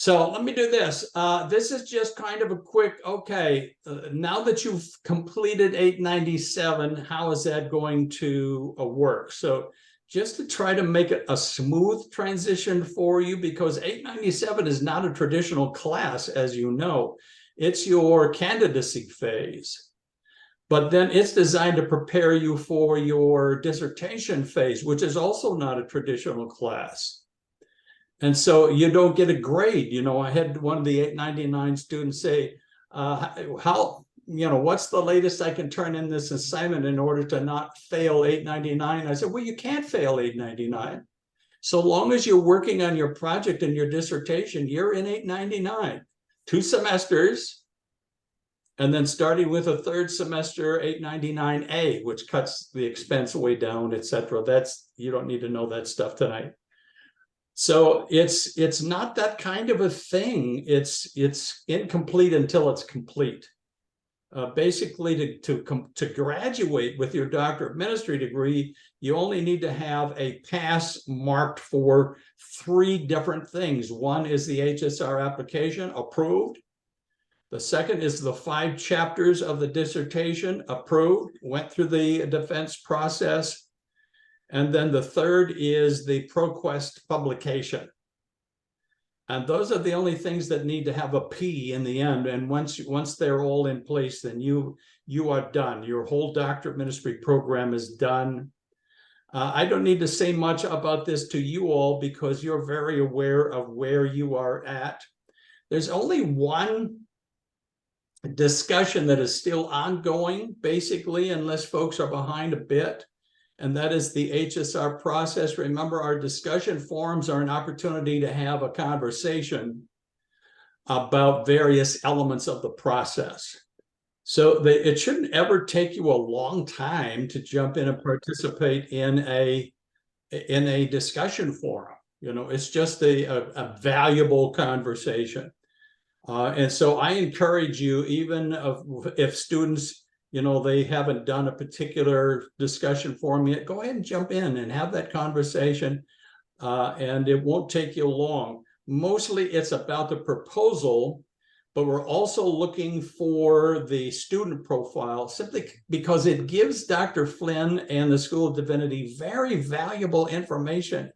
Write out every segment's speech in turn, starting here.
So let me do this. This is just kind of a quick, okay, now that you've completed 897, how is that going to work? So just to try to make it a smooth transition for you, because 897 is not a traditional class, as you know. It's your candidacy phase. But then it's designed to prepare you for your dissertation phase, which is also not a traditional class. And so you don't get a grade. You know, I had one of the 899 students say, what's the latest I can turn in this assignment in order to not fail 899? I said, well, you can't fail 899. So long as you're working on your project and your dissertation, you're in 899. 2 semesters, and then starting with a 3rd semester, 899A, which cuts the expense way down, etc. You don't need to know that stuff tonight. So it's not that kind of a thing. It's incomplete until it's complete. Basically, to graduate with your Doctor of Ministry degree, you only need to have a pass marked for 3 different things. One is the HSR application, approved. The second is the 5 chapters of the dissertation, approved, went through the defense process. And then the third is the ProQuest publication. And those are the only things that need to have a P in the end. And once they're all in place, then you are done. Your whole Doctor of Ministry program is done. I don't need to say much about this to you all because you're very aware of where you are at. There's only one discussion that is still ongoing, basically, unless folks are behind a bit. And that is the HSR process. Remember, our discussion forums are an opportunity to have a conversation about various elements of the process. So it shouldn't ever take you a long time to jump in and participate in a discussion forum. You know, it's just a valuable conversation. And so I encourage you, even if students, you know, they haven't done a particular discussion forum yet, go ahead and jump in and have that conversation, and it won't take you long. Mostly it's about the proposal, but we're also looking for the student profile, simply because it gives Dr. Flynn and the School of Divinity very valuable information.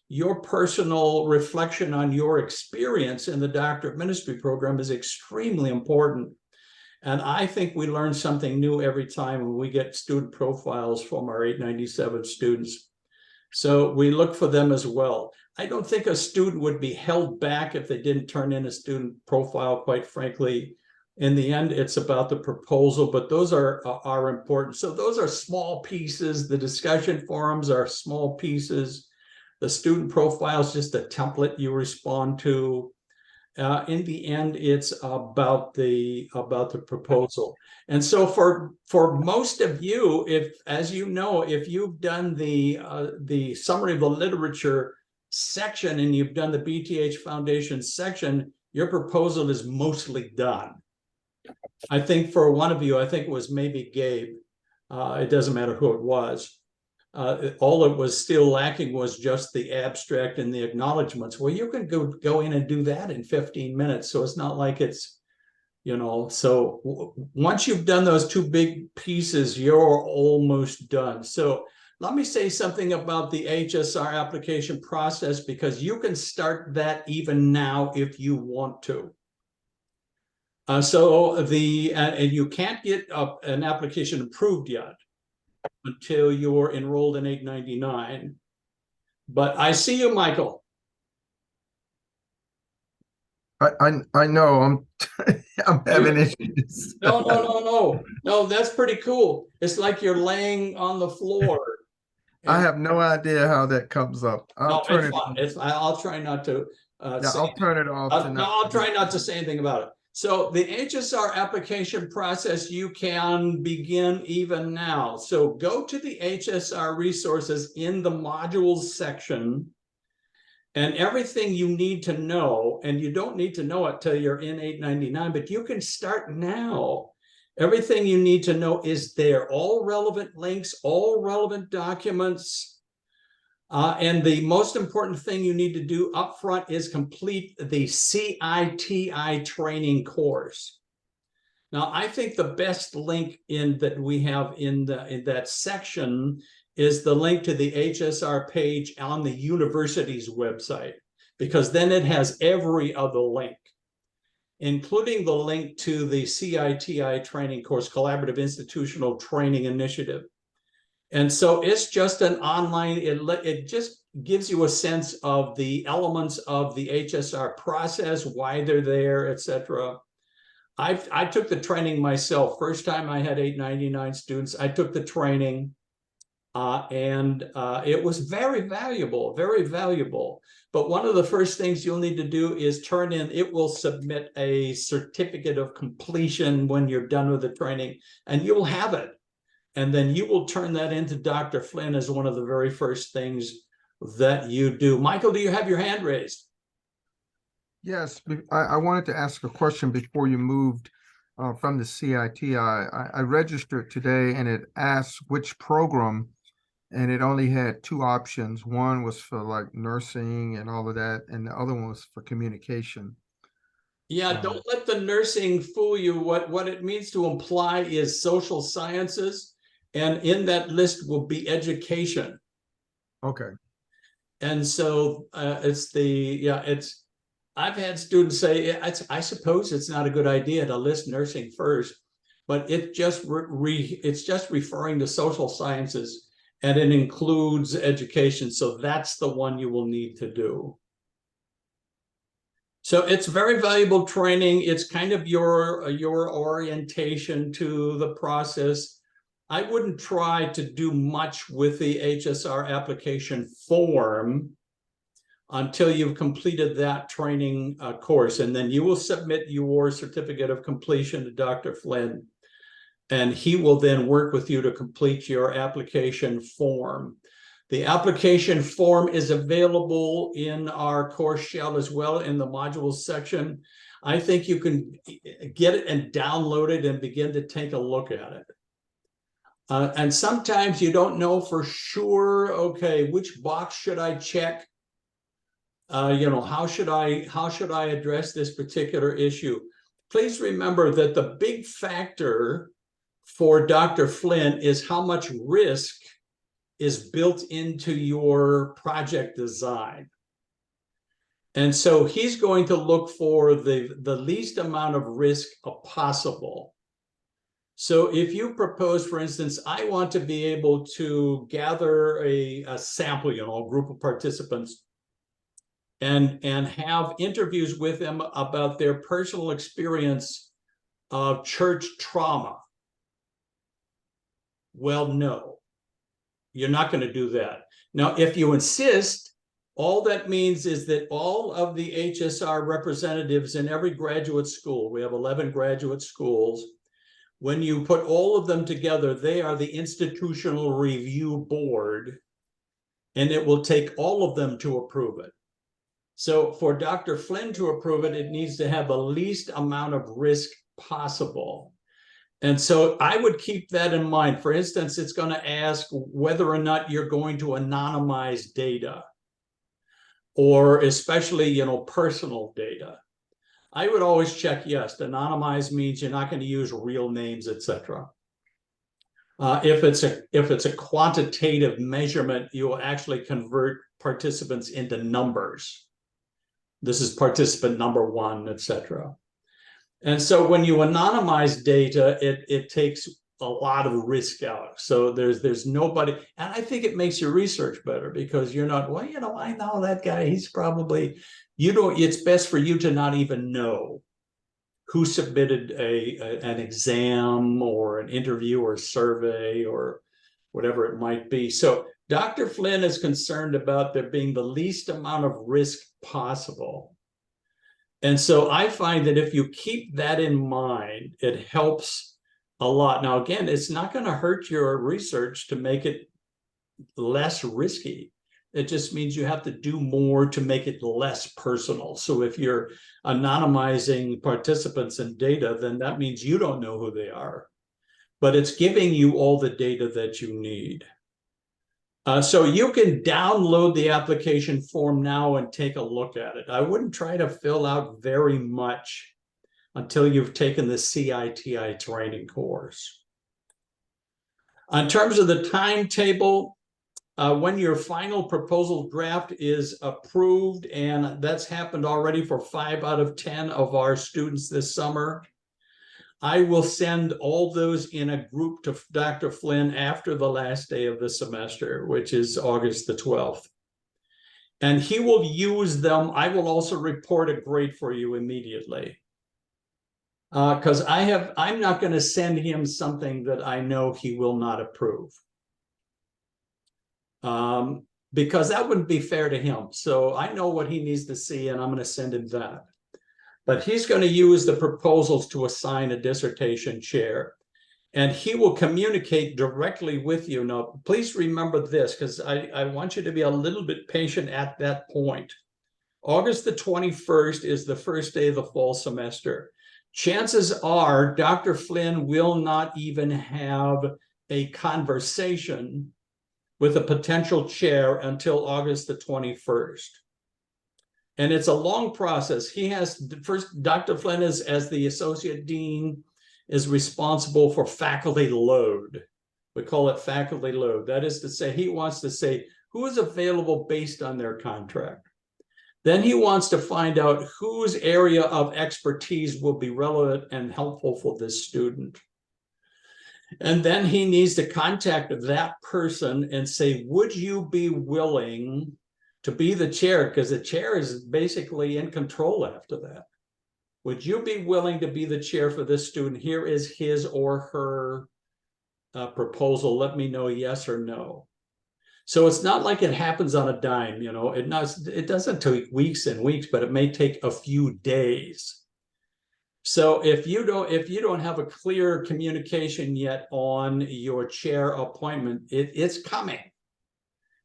Your personal reflection on your experience in the Doctor of Ministry program is extremely important. And I think we learn something new every time when we get student profiles from our 897 students. So we look for them as well. I don't think a student would be held back if they didn't turn in a student profile, quite frankly. In the end, it's about the proposal, but those are important. So those are small pieces. The discussion forums are small pieces. The student profile is just a template you respond to. In the end, it's about the proposal. And so for most of you, as you know, if you've done the summary of the literature section and you've done the BTH Foundation section, your proposal is mostly done. I think for one of you, I think it was maybe Gabe. It doesn't matter who it was. All it was still lacking was just the abstract and the acknowledgments. Well, you can go in and do that in 15 minutes. So it's not like it's, you know, so once you've done those 2 big pieces, you're almost done. So let me say something about the HSR application process, because you can start that even now if you want to. And you can't get an application approved yet until you're enrolled in 899. But I see you, Michael. I know I'm having issues. No, that's pretty cool. It's like you're laying on the floor. I have no idea how that comes up. I'll turn it on. I'll try not to I'll turn it off. I'll try not to say anything about it. So the HSR application process, you can begin even now. So go to the HSR resources in the modules section, and everything you need to know, and you don't need to know it till you're in 899, but you can start now. Everything you need to know is there. All relevant links, all relevant documents, And the most important thing you need to do up front is complete the CITI training course. Now, I think the best link that we have in that section is the link to the HSR page on the university's website, because then it has every other link, including the link to the CITI training course, Collaborative Institutional Training Initiative. And so it's just an online, it just gives you a sense of the elements of the HSR process, why they're there, etc. I took the training myself. First time I had 899 students, I took the training, and it was very valuable, very valuable. But one of the first things you'll need to do is turn in, it will submit a certificate of completion when you're done with the training, and you'll have it. And then you will turn that into Dr. Flynn as one of the very first things that you do. Michael, do you have your hand raised? Yes, I wanted to ask a question before you moved from the CITI. I registered today and it asked which program, and it only had two options. One was for like nursing and all of that, and the other one was for communication. Yeah, don't let the nursing fool you. What it means to imply is social sciences, and in that list will be education. Okay. And so I've had students say, I suppose it's not a good idea to list nursing first, but it's just referring to social sciences, and it includes education. So that's the one you will need to do. So it's very valuable training. It's kind of your orientation to the process. I wouldn't try to do much with the HSR application form until you've completed that training course. And then you will submit your certificate of completion to Dr. Flynn, and he will then work with you to complete your application form. The application form is available in our course shell as well in the modules section. I think you can get it and download it and begin to take a look at it. And sometimes you don't know for sure, okay, which box should I check? How should I address this particular issue? Please remember that the big factor for Dr. Flynn is how much risk is built into your project design. And so he's going to look for the least amount of risk possible. So if you propose, for instance, I want to be able to gather a sample, a group of participants, and have interviews with them about their personal experience of church trauma. Well, no, you're not going to do that. Now, if you insist, all that means is that all of the HSR representatives in every graduate school, we have 11 graduate schools, when you put all of them together, they are the institutional review board, and it will take all of them to approve it. So for Dr. Flynn to approve it, it needs to have the least amount of risk possible. And so I would keep that in mind. For instance, it's going to ask whether or not you're going to anonymize data, or especially, personal data. I would always check yes. Anonymize means you're not going to use real names, etc. If it's a quantitative measurement, you will actually convert participants into numbers. This is participant number 1, etc. And so when you anonymize data, it takes a lot of risk out. So there's nobody, and I think it makes your research better, because you're not, well, I know that guy, he's probably, it's best for you to not even know who submitted an exam or an interview or survey or whatever it might be. So Dr. Flynn is concerned about there being the least amount of risk possible. And so I find that if you keep that in mind, it helps a lot. Now, again, it's not going to hurt your research to make it less risky. It just means you have to do more to make it less personal. So if you're anonymizing participants and data, then that means you don't know who they are. But it's giving you all the data that you need. So you can download the application form now and take a look at it. I wouldn't try to fill out very much until you've taken the CITI training course. In terms of the timetable, when your final proposal draft is approved, and that's happened already for 5 out of 10 of our students this summer, I will send all those in a group to Dr. Flynn after the last day of the semester, which is August the 12th. And he will use them. I will also report a grade for you immediately. Because I'm not going to send him something that I know he will not approve. Because that wouldn't be fair to him. So I know what he needs to see, and I'm going to send him that. But he's going to use the proposals to assign a dissertation chair. And he will communicate directly with you. Now, please remember this, because I want you to be a little bit patient at that point. August the 21st is the first day of the fall semester. Chances are Dr. Flynn will not even have a conversation with a potential chair until August the 21st. And it's a long process. He has, first, Dr. Flynn is, as the associate dean, is responsible for faculty load. We call it faculty load. That is to say, he wants to say who is available based on their contract. Then he wants to find out whose area of expertise will be relevant and helpful for this student. And then he needs to contact that person and say, would you be willing to be the chair? Because the chair is basically in control after that. Would you be willing to be the chair for this student? Here is his or her proposal. Let me know yes or no. So it's not like it happens on a dime, you know. It doesn't take weeks and weeks, but it may take a few days. So if you don't have a clear communication yet on your chair appointment, it's coming.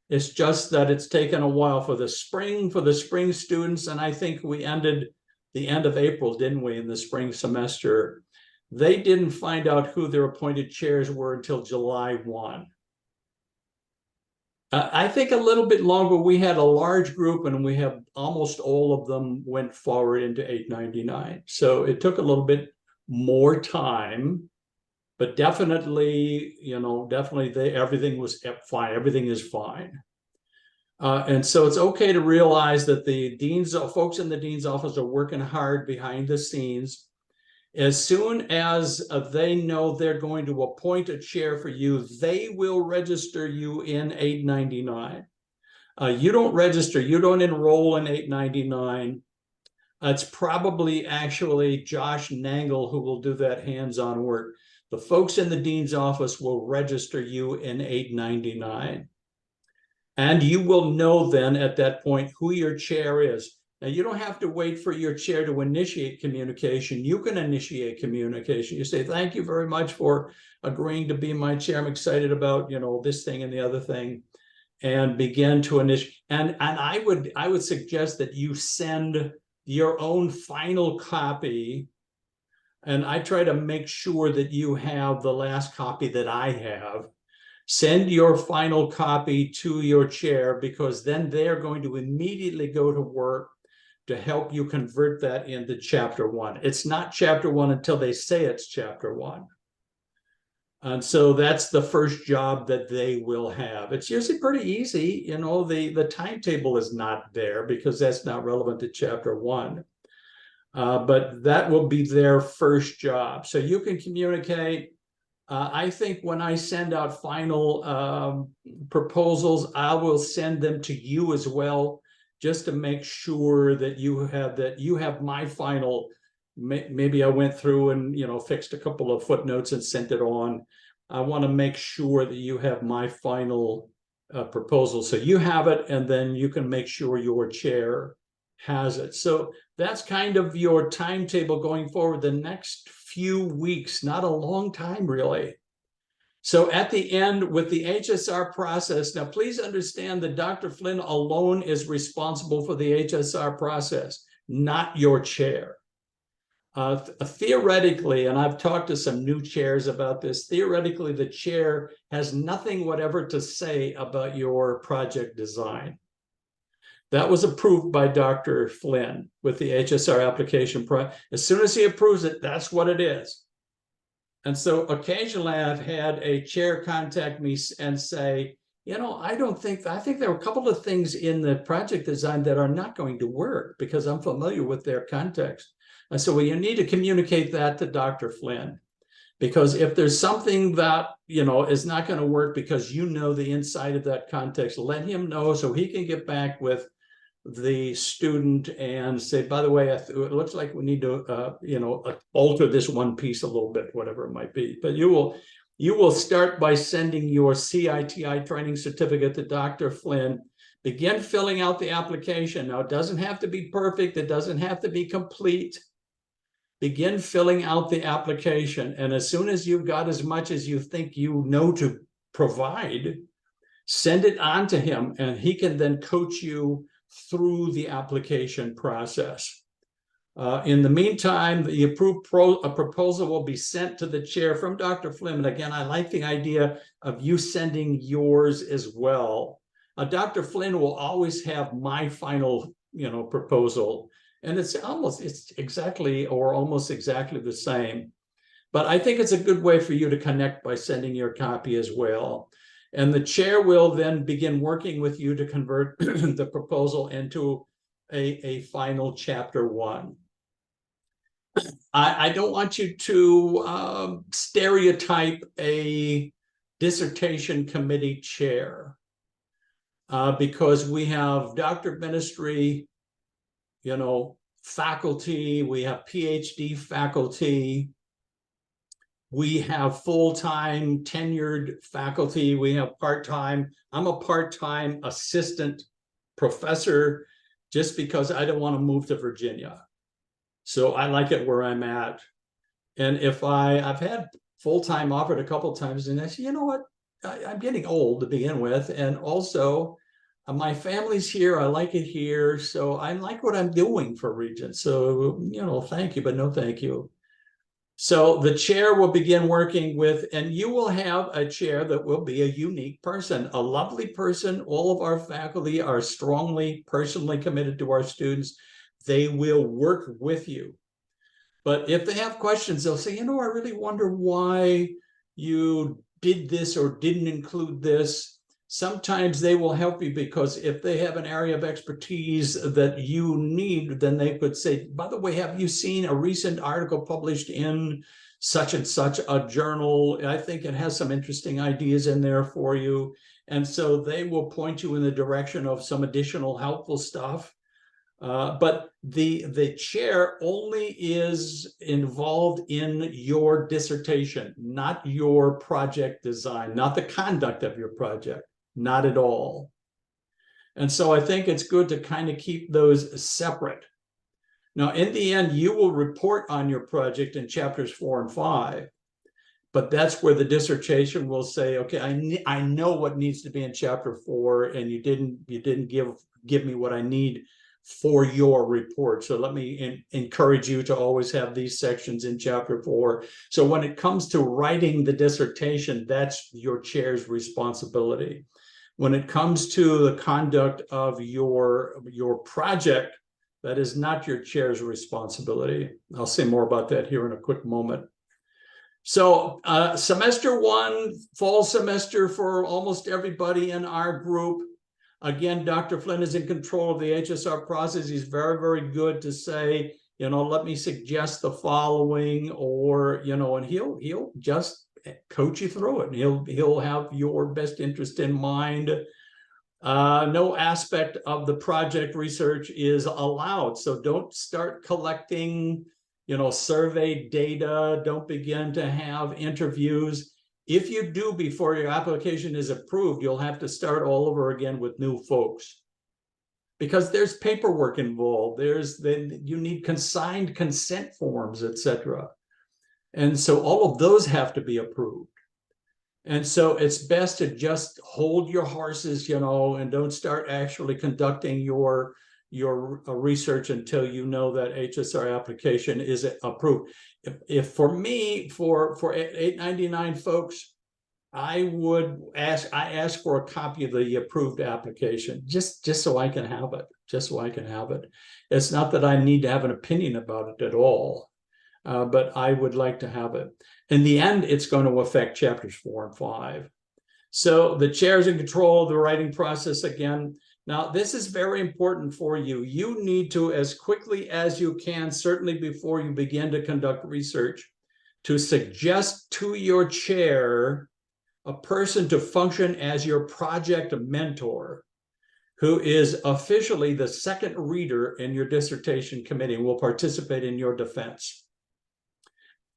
It's just that it's taken a while for the spring students, and I think we ended the end of April, didn't we, in the spring semester? They didn't find out who their appointed chairs were until July 1. I think a little bit longer. We had a large group, and we have almost all of them went forward into 899. So it took a little bit more time, but definitely, you know, everything was fine. Everything is fine. And so it's okay to realize that the folks in the dean's office are working hard behind the scenes. As soon as they know they're going to appoint a chair for you, they will register you in 899. You don't register, you don't enroll in 899. It's probably actually Josh Nangle who will do that hands-on work. The folks in the dean's office will register you in 899. And you will know then at that point who your chair is. Now, you don't have to wait for your chair to initiate communication. You can initiate communication. You say, thank you very much for agreeing to be my chair. I'm excited about, you know, this thing and the other thing, and begin to initiate. And I would suggest that you send your own final copy. And I try to make sure that you have the last copy that I have. Send your final copy to your chair, because then they're going to immediately go to work to help you convert that into chapter 1. It's not chapter 1 until they say it's chapter 1. And so that's the first job that they will have. It's usually pretty easy. You know, the timetable is not there because that's not relevant to chapter 1. But that will be their first job. So you can communicate. I think when I send out final proposals, I will send them to you as well, just to make sure that you have my final. Maybe I went through and, you know, fixed a couple of footnotes and sent it on. I want to make sure that you have my final proposal, so you have it, and then you can make sure your chair has it. So that's kind of your timetable going forward the next few weeks, not a long time really. So at the end with the HSR process, now please understand that Dr. Flynn alone is responsible for the HSR process, not your chair. Theoretically, and I've talked to some new chairs about this, theoretically, the chair has nothing whatever to say about your project design. That was approved by Dr. Flynn with the HSR application. As soon as he approves it, that's what it is. And so occasionally I've had a chair contact me and say, you know, I think there are a couple of things in the project design that are not going to work because I'm familiar with their context. I said, well, you need to communicate that to Dr. Flynn, because if there's something that, you know, is not going to work because you know the inside of that context, let him know so he can get back with the student and say, by the way, it looks like we need to, you know, alter this one piece a little bit, whatever it might be. But you will start by sending your CITI training certificate to Dr. Flynn. Begin filling out the application. Now, it doesn't have to be perfect. It doesn't have to be complete. Begin filling out the application. And as soon as you've got as much as you think you know to provide, send it on to him, and he can then coach you through the application process. In the meantime, the approved proposal will be sent to the chair from Dr. Flynn. And again, I like the idea of you sending yours as well. Dr. Flynn will always have my final, you know, proposal. And it's exactly or almost exactly the same. But I think it's a good way for you to connect by sending your copy as well. And the chair will then begin working with you to convert the proposal into a final chapter 1. I don't want you to stereotype a dissertation committee chair because we have doctor of ministry, you know, faculty, we have PhD faculty, we have full-time tenured faculty, we have part-time. I'm a part-time assistant professor just because I don't want to move to Virginia. So I like it where I'm at. And if I've had full-time offered a couple of times, and I say, you know what, I'm getting old to begin with. And also my family's here, I like it here. So I like what I'm doing for Regent. So, you know, thank you, but no thank you. So the chair will begin working with, and you will have a chair that will be a unique person, a lovely person. All of our faculty are strongly personally committed to our students. They will work with you. But if they have questions, they'll say, you know, I really wonder why you did this or didn't include this. Sometimes they will help you because if they have an area of expertise that you need, then they could say, by the way, have you seen a recent article published in such and such a journal? I think it has some interesting ideas in there for you. And so they will point you in the direction of some additional helpful stuff. But the chair only is involved in your dissertation, not your project design, not the conduct of your project. Not at all. And so I think it's good to kind of keep those separate. Now, in the end, you will report on your project in chapters 4 and 5, but that's where the dissertation will say, okay, I know what needs to be in chapter 4, and you didn't give me what I need for your report. So let me encourage you to always have these sections in chapter 4. So when it comes to writing the dissertation, that's your chair's responsibility. When it comes to the conduct of your project, that is not your chair's responsibility. I'll say more about that here in a quick moment. So semester 1, fall semester for almost everybody in our group. Again, Dr. Flynn is in control of the HSR process. He's very, very good to say, you know, let me suggest the following, or, you know, and he'll just coach you through it. He'll have your best interest in mind. No aspect of the project research is allowed. So don't start collecting, you know, survey data. Don't begin to have interviews. If you do before your application is approved, you'll have to start all over again with new folks because there's paperwork involved. You need signed consent forms, etc. And so all of those have to be approved. And so it's best to just hold your horses, you know, and don't start actually conducting your your research until you know that HSR application is approved. If for me, for 899 folks, I ask for a copy of the approved application, just so I can have it, It's not that I need to have an opinion about it at all, but I would like to have it. In the end, it's going to affect chapters 4 and 5. So the chair is in control of the writing process again. Now, this is very important for you. You need to, as quickly as you can, certainly before you begin to conduct research, to suggest to your chair a person to function as your project mentor, who is officially the second reader in your dissertation committee and will participate in your defense.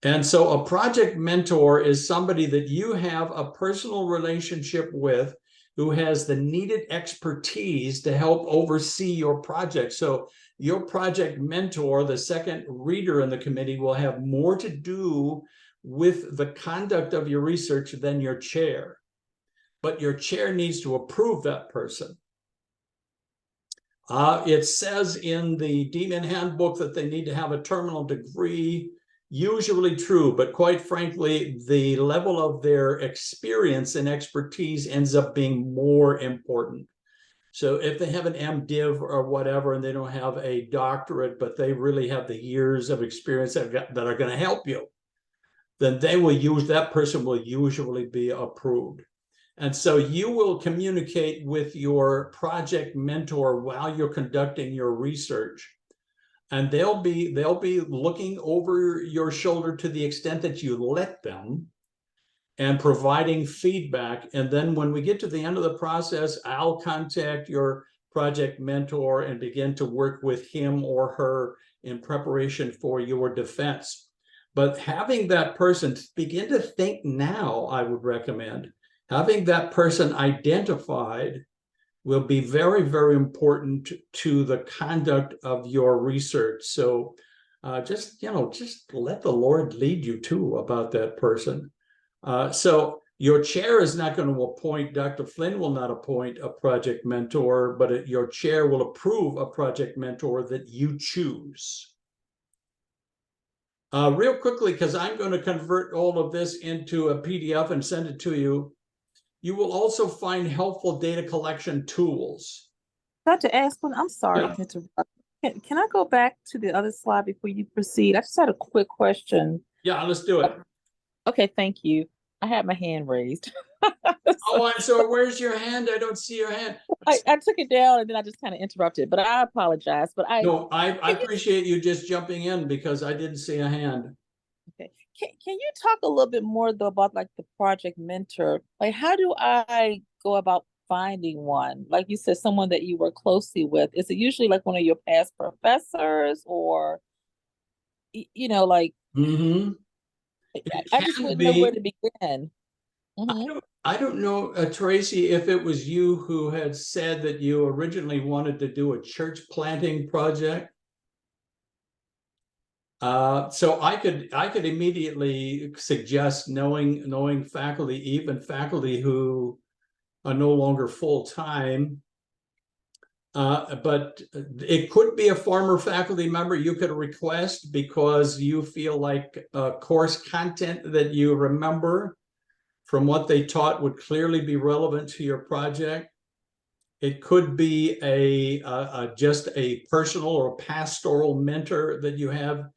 And so a project mentor is somebody that you have a personal relationship with, who has the needed expertise to help oversee your project. So your project mentor, the second reader in the committee, will have more to do with the conduct of your research than your chair. But your chair needs to approve that person. It says in the DMIN handbook that they need to have a terminal degree. Usually true, but quite frankly, the level of their experience and expertise ends up being more important. So if they have an MDiv or whatever, and they don't have a doctorate, but they really have the years of experience that are going to help you, then that person will usually be approved. And so you will communicate with your project mentor while you're conducting your research. And they'll be looking over your shoulder to the extent that you let them, and providing feedback. And then when we get to the end of the process, I'll contact your project mentor and begin to work with him or her in preparation for your defense. But having that person begin to think now, I would recommend having that person identified will be very, very important to the conduct of your research. So just let the Lord lead you too about that person. So your chair is not going to appoint, Dr. Flynn will not appoint a project mentor, but your chair will approve a project mentor that you choose. Real quickly, because I'm going to convert all of this into a PDF and send it to you. You will also find helpful data collection tools. Dr. Asplund, I'm sorry Yeah. to interrupt. Can I go back to the other slide before you proceed? I just had a quick question. Yeah, let's do it. Okay, thank you. I had my hand raised. Oh, I'm sorry. Where's your hand? I don't see your hand. I took it down and then I just kind of interrupted, but I apologize. But No, I appreciate you just jumping in because I didn't see a hand. Okay. Can you talk a little bit more though about like the project mentor? Like, how do I go about finding one? Like you said, someone that you work closely with. Is it usually like one of your past professors, or like Mm-hmm. I just wouldn't know where to begin. I don't know, Tracy, if it was you who had said that you originally wanted to do a church planting project. So I could immediately suggest knowing faculty, even faculty who are no longer full-time. But it could be a former faculty member you could request because you feel like course content that you remember from what they taught would clearly be relevant to your project. It could be just a personal or pastoral mentor that you have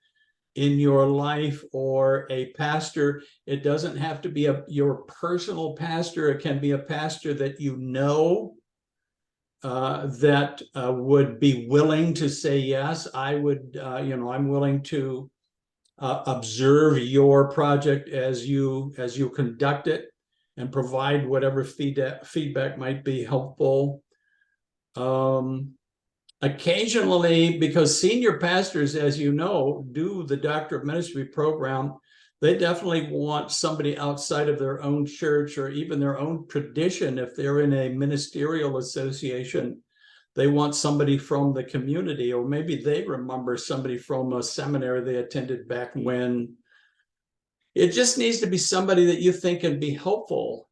in your life, or a pastor. It doesn't have to be your personal pastor. It can be a pastor that you know that would be willing to say, yes, I'm willing to observe your project as you conduct it and provide whatever feedback might be helpful. Occasionally, because senior pastors, as you know, do the Doctor of Ministry program, they definitely want somebody outside of their own church or even their own tradition. If they're in a ministerial association, they want somebody from the community, or maybe they remember somebody from a seminary they attended back when. It just needs to be somebody that you think can be helpful.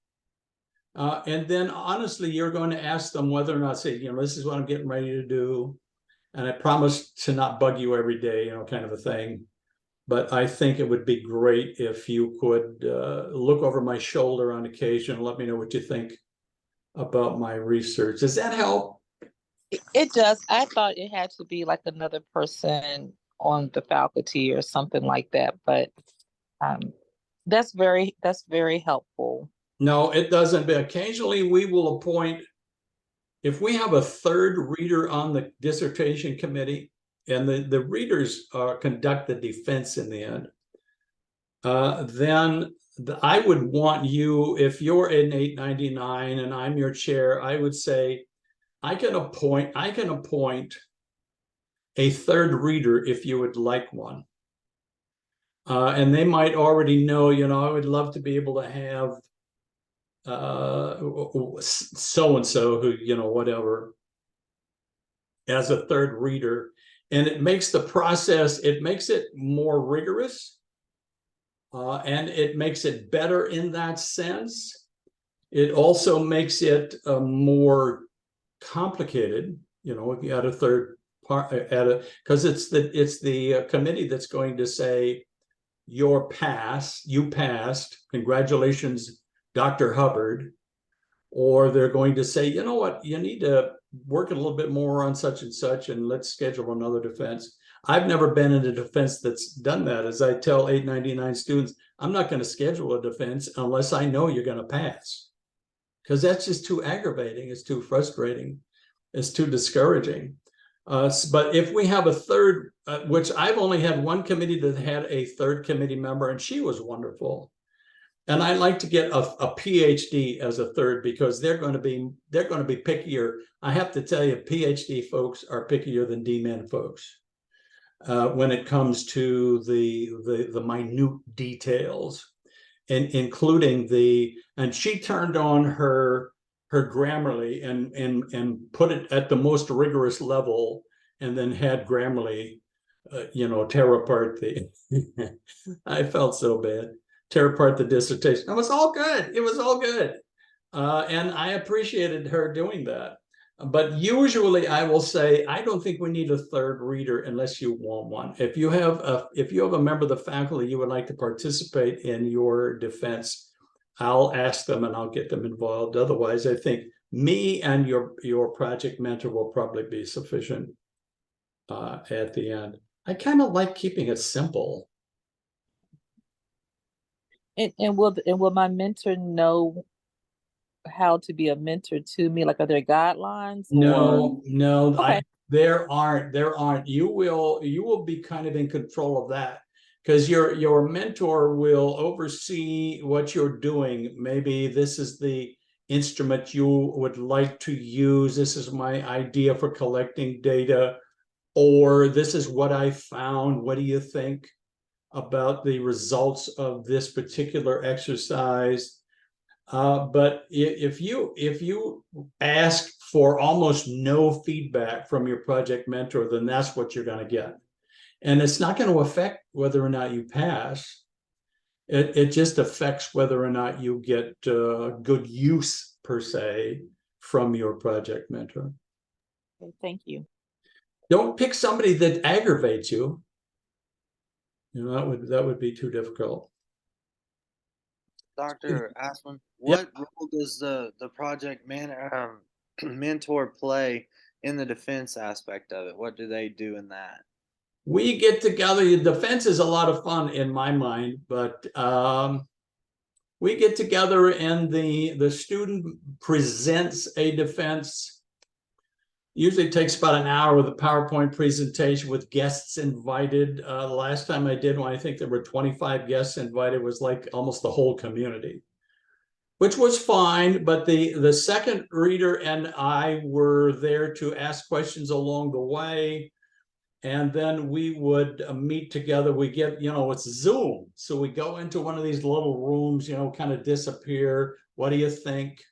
And then honestly, you're going to ask them whether or not, say, this is what I'm getting ready to do. and I promise to not bug you every day, you know, kind of a thing. But I think it would be great if you could look over my shoulder on occasion and let me know what you think about my research. Does that help? It does. I thought it had to be like another person on the faculty or something like that, but that's very helpful. No, it doesn't. But occasionally we will appoint, if we have a third reader on the dissertation committee, and the readers conduct the defense in the end, then I would want you, if you're in 899 and I'm your chair, I would say, I can appoint a third reader if you would like one. And they might already know, you know, I would love to be able to have so-and-so who, you know, whatever, as a third reader. And it makes the process, it makes it more rigorous, and it makes it better in that sense. It also makes it more complicated, you know, if you had a third part, because it's the committee that's going to say, you passed, congratulations, Dr. Hubbard. Or they're going to say, you know what, you need to work a little bit more on such and such, and let's schedule another defense. I've never been in a defense that's done that. As I tell 899 students, I'm not going to schedule a defense unless I know you're going to pass, because that's just too aggravating. It's too frustrating. It's too discouraging. But if we have a third, which I've only had one committee that had a third committee member, and she was wonderful. And I like to get a PhD as a third, because they're going to be pickier. I have to tell you, PhD folks are pickier than DMin folks when it comes to the minute details, and including and she turned on her Grammarly and put it at the most rigorous level, and then had Grammarly, you know, tear apart the. I felt so bad. Tear apart the dissertation. It was all good. It was all good. And I appreciated her doing that. But usually I will say, I don't think we need a third reader unless you want one. If you have a member of the faculty you would like to participate in your defense, I'll ask them and I'll get them involved. Otherwise, I think me and your project mentor will probably be sufficient at the end. I kind of like keeping it simple. And will my mentor know how to be a mentor to me? Like, are there guidelines? No, Okay. there aren't. You will be kind of in control of that, because your mentor will oversee what you're doing. Maybe this is the instrument you would like to use. This is my idea for collecting data, or this is what I found. What do you think about the results of this particular exercise? But if you ask for almost no feedback from your project mentor, then that's what you're going to get. And it's not going to affect whether or not you pass. It just affects whether or not you get good use, per se, from your project mentor. Okay, thank you. Don't pick somebody that aggravates you. You know, that would be too difficult. Dr. Asplund, what role does the project mentor play in the defense aspect of it? What do they do in that? We get together. The defense is a lot of fun in my mind, but we get together and the student presents a defense. Usually takes about an hour with a PowerPoint presentation with guests invited. The last time I did one, I think there were 25 guests invited. It was like almost the whole community, which was fine. But the second reader and I were there to ask questions along the way. And then we would meet together. We get, you know, it's Zoom. So we go into one of these little rooms, you know, kind of disappear. What do you think?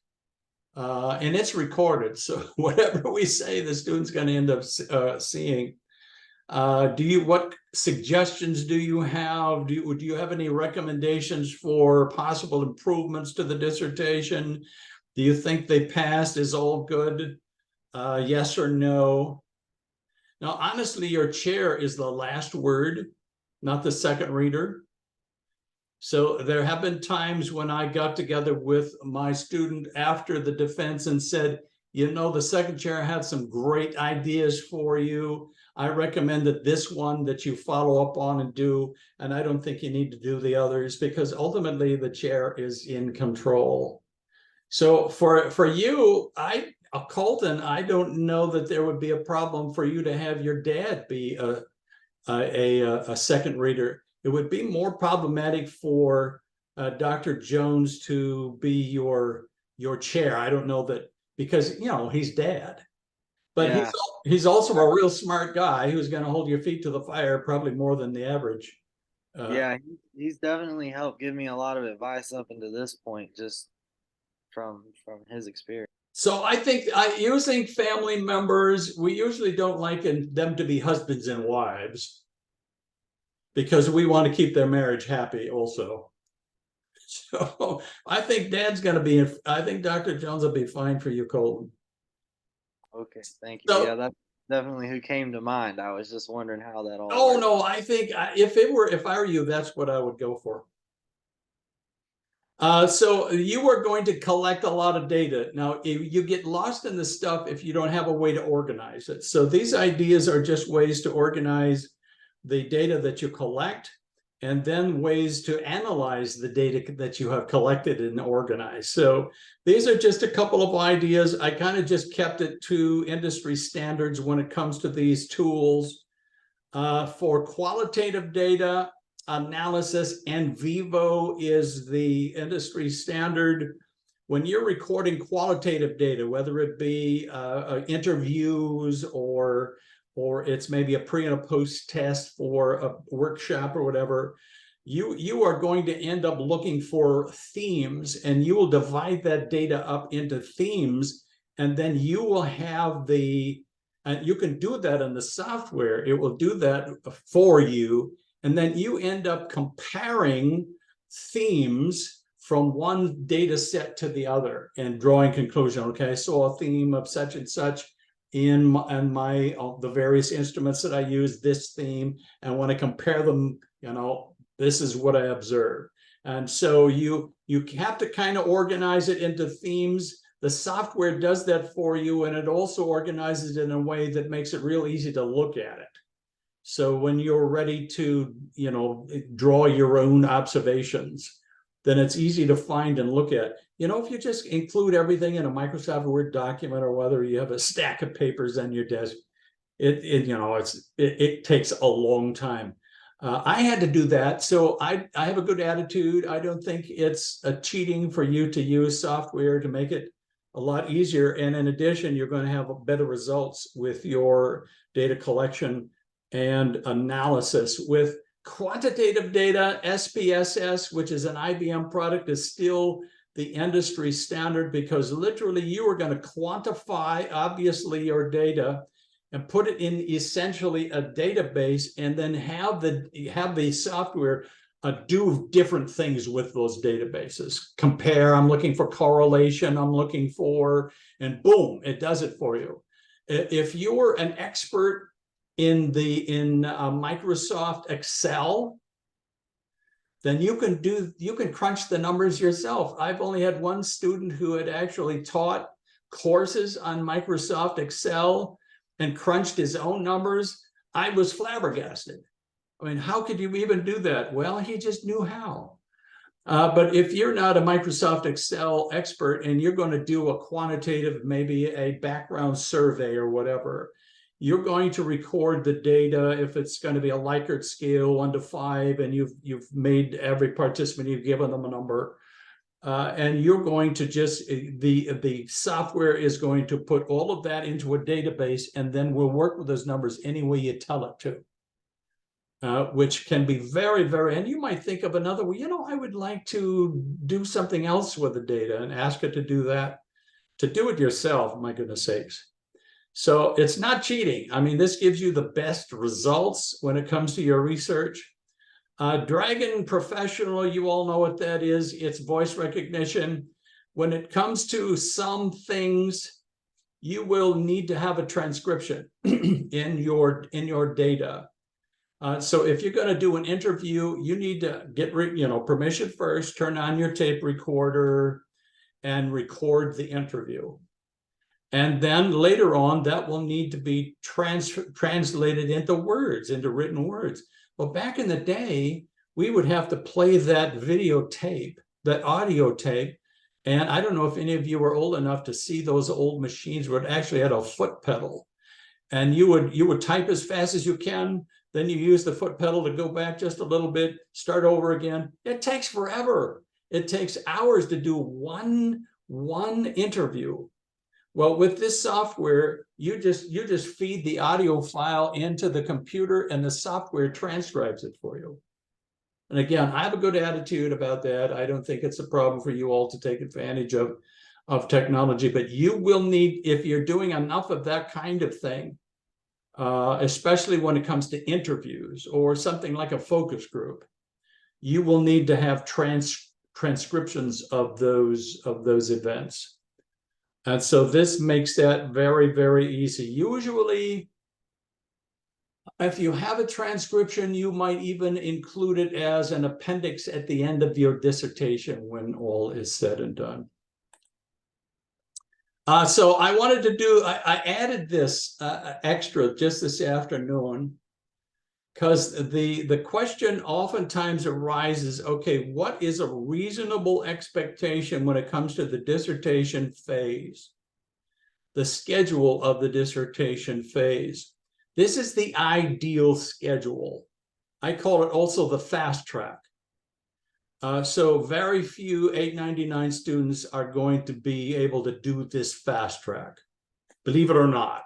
And it's recorded, so whatever we say, the student's going to end up seeing. What suggestions do you have? Do you have any recommendations for possible improvements to the dissertation? Do you think they passed? Is all good? Yes or no? Now, honestly, your chair is the last word, not the second reader. So there have been times when I got together with my student after the defense and said, you know, the second chair had some great ideas for you. I recommend that this one that you follow up on and do, and I don't think you need to do the others, because ultimately the chair is in control. So for you, Colton, I don't know that there would be a problem for you to have your dad be a second reader. It would be more problematic for Dr. Jones to be your chair. I don't know that, because you know he's dad, but Yeah. he's also a real smart guy who's going to hold your feet to the fire probably more than the average. Yeah, he's definitely helped give me a lot of advice up until this point, just from his experience. So I think using family members, we usually don't like them to be husbands and wives, because we want to keep their marriage happy also. So I think Dad's going to be, I think Dr. Jones will be fine for you, Colton. Okay, thank you. So, Yeah, that's definitely who came to mind. I was just wondering how that all oh worked. no, I think if I were you, that's what I would go for. So you are going to collect a lot of data. Now, you get lost in the stuff if you don't have a way to organize it. So these ideas are just ways to organize the data that you collect, and then ways to analyze the data that you have collected and organized. So these are just a couple of ideas. I kind of just kept it to industry standards when it comes to these tools. For qualitative data analysis, and Vivo is the industry standard. When you're recording qualitative data, whether it be interviews or it's maybe a pre and a post test for a workshop or whatever, you are going to end up looking for themes, and you will divide that data up into themes, and then you will have and you can do that in the software. It will do that for you, and then you end up comparing themes from one data set to the other and drawing conclusion. Okay, I saw a theme of such and such in the various instruments that I use, this theme, and when I compare them, you know, this is what I observed. And so you have to kind of organize it into themes. The software does that for you, and it also organizes it in a way that makes it real easy to look at it. So when you're ready to, you know, draw your own observations, then it's easy to find and look at. You know, if you just include everything in a Microsoft Word document, or whether you have a stack of papers on your desk, it takes a long time. I had to do that, so I have a good attitude. I don't think it's a cheating for you to use software to make it a lot easier. And in addition, you're going to have better results with your data collection and analysis. With quantitative data, SPSS, which is an IBM product, is still the industry standard, because literally you are going to quantify, obviously, your data and put it in essentially a database, and then have the software do different things with those databases. Compare, I'm looking for correlation, I'm looking for, and boom, it does it for you. If you're an expert in Microsoft Excel, then you can crunch the numbers yourself. I've only had one student who had actually taught courses on Microsoft Excel and crunched his own numbers. I was flabbergasted. I mean, how could you even do that? Well, he just knew how. But if you're not a Microsoft Excel expert and you're going to do a quantitative, maybe a background survey or whatever, you're going to record the data. If it's going to be a Likert scale 1 to 5, and you've made every participant, you've given them a number, and you're going to just, the software is going to put all of that into a database, and then we'll work with those numbers any way you tell it to. Which can be very, very, and you might think of another way, you know, I would like to do something else with the data, and ask it to do that. To do it yourself, my goodness sakes. So it's not cheating. I mean, this gives you the best results when it comes to your research. Dragon Professional, you all know what that is. It's voice recognition. When it comes to some things, you will need to have a transcription in your data. So if you're going to do an interview, you need to get permission first, turn on your tape recorder and record the interview. And then later on, that will need to be translated into words, into written words. Well, back in the day, we would have to play that videotape, that audio tape. And I don't know if any of you were old enough to see those old machines where it actually had a foot pedal. And you would type as fast as you can, then you use the foot pedal to go back just a little bit, start over again. It takes forever. It takes hours to do one interview. Well, with this software, you just feed the audio file into the computer and the software transcribes it for you. And again, I have a good attitude about that. I don't think it's a problem for you all to take advantage of technology, but you will need, if you're doing enough of that kind of thing, especially when it comes to interviews or something like a focus group, you will need to have transcriptions of those events. And so this makes that very, very easy. Usually, if you have a transcription, you might even include it as an appendix at the end of your dissertation when all is said and done. So I wanted to do, I added this extra just this afternoon because the question oftentimes arises, okay, what is a reasonable expectation when it comes to the dissertation phase, the schedule of the dissertation phase? This is the ideal schedule. I call it also the fast track. So very few 899 students are going to be able to do this fast track, believe it or not,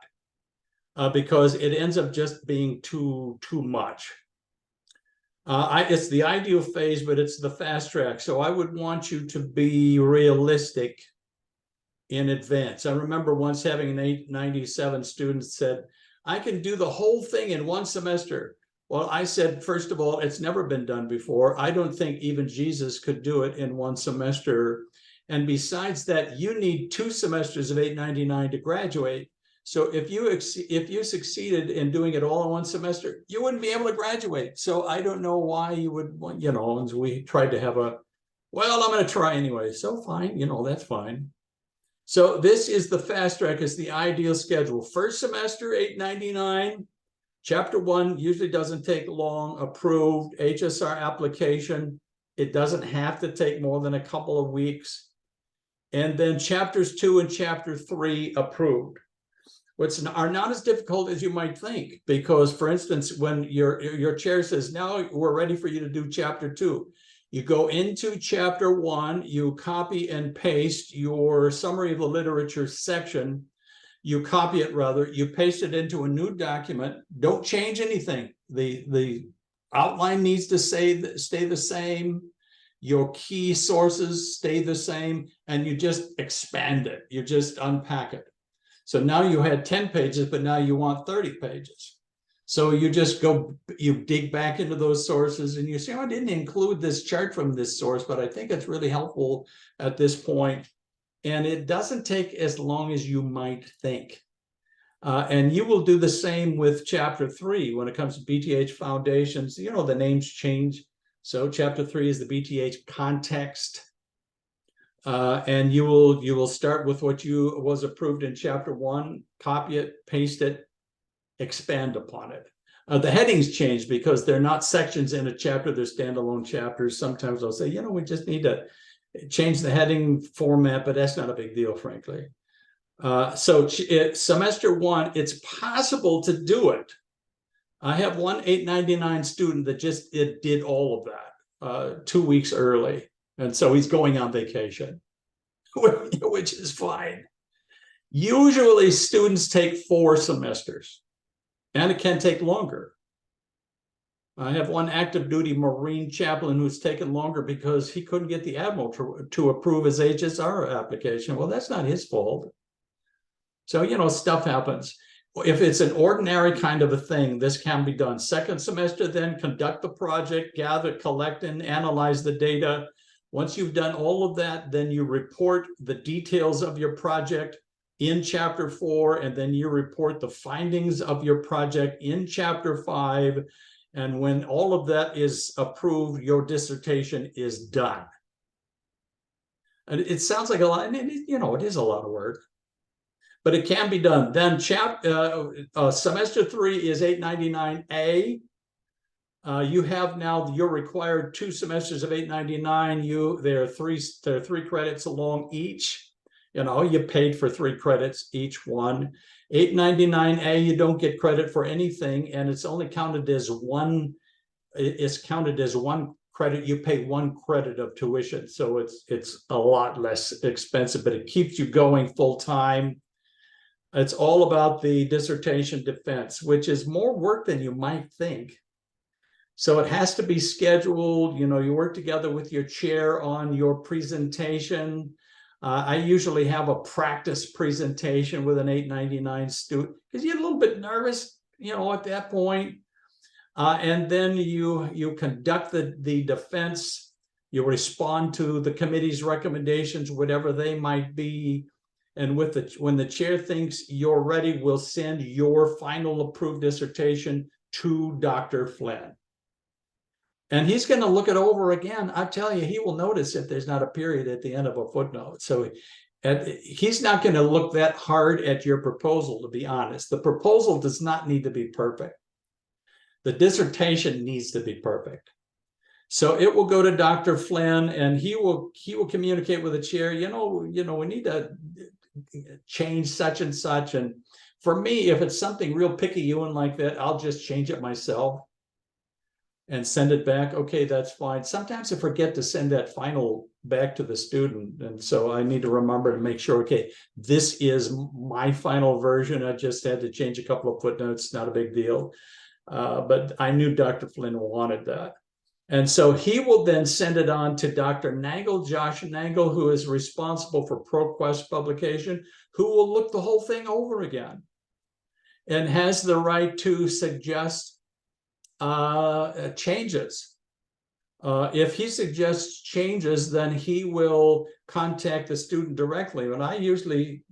because it ends up just being too much. It's the ideal phase, but it's the fast track. So I would want you to be realistic in advance. I remember once having an 897 student said, I can do the whole thing in one semester. Well, I said, first of all, it's never been done before. I don't think even Jesus could do it in one semester. And besides that, you need 2 semesters of 899 to graduate. So if you succeeded in doing it all in one semester, you wouldn't be able to graduate. So I don't know why you would, and we tried to have well, I'm going to try anyway. So fine, that's fine. So this is the fast track, is the ideal schedule. First semester, 899. Chapter 1 usually doesn't take long, approved. HSR application, it doesn't have to take more than a couple of weeks. And then chapters 2 and chapter 3 approved, which are not as difficult as you might think, because for instance, when your chair says, now we're ready for you to do chapter 2, you go into chapter 1, you copy and paste your summary of the literature section. You copy it, rather, you paste it into a new document. Don't change anything. The outline needs to stay the same. Your key sources stay the same, and you just expand it. You just unpack it. So now you had 10 pages, but now you want 30 pages. So you just you dig back into those sources and you say, oh, I didn't include this chart from this source, but I think it's really helpful at this point. And it doesn't take as long as you might think. And you will do the same with chapter 3 when it comes to BTH foundations. The names change. So chapter 3 is the BTH context. And you will start with what was approved in chapter 1, copy it, paste it, expand upon it. The headings change because they're not sections in a chapter, they're standalone chapters. Sometimes I'll say, we just need to change the heading format, but that's not a big deal, frankly. So semester 1, it's possible to do it. I have one 899 student that just did all of that 2 weeks early. And so he's going on vacation, which is fine. Usually students take 4 semesters, and it can take longer. I have one active duty Marine chaplain who's taken longer because he couldn't get the admiral to approve his HSR application. Well, that's not his fault. So, stuff happens. If it's an ordinary kind of a thing, this can be done. Second semester, then conduct the project, gather, collect, and analyze the data. Once you've done all of that, then you report the details of your project in chapter 4, and then you report the findings of your project in chapter 5. And when all of that is approved, your dissertation is done. And it sounds like a lot, and it is a lot of work, but it can be done. Then semester 3 is 899A. You have now your required 2 semesters of 899. There are three credits along each. You paid for 3 credits each one. 899A, you don't get credit for anything, and it's only counted as one. It's counted as 1 credit. You pay 1 credit of tuition, so it's a lot less expensive, but it keeps you going full time. It's all about the dissertation defense, which is more work than you might think. So it has to be scheduled. You work together with your chair on your presentation. I usually have a practice presentation with an 899 student because you're a little bit nervous, at that point. And then you conduct the defense. You respond to the committee's recommendations, whatever they might be. And when the chair thinks you're ready, we'll send your final approved dissertation to Dr. Flynn. And he's going to look it over again. I tell you, he will notice if there's not a period at the end of a footnote. So he's not going to look that hard at your proposal, to be honest. The proposal does not need to be perfect. The dissertation needs to be perfect. So it will go to Dr. Flynn, and he will communicate with the chair. We need to change such and such. And for me, if it's something real picayune like that, I'll just change it myself and send it back. Okay, that's fine. Sometimes I forget to send that final back to the student. And so I need to remember to make sure, okay, this is my final version. I just had to change a couple of footnotes, not a big deal. But I knew Dr. Flynn wanted that. And so he will then send it on to Dr. Nangle, Josh Nangle, who is responsible for ProQuest publication, who will look the whole thing over again and has the right to suggest changes. If he suggests changes, then he will contact the student directly. And I usually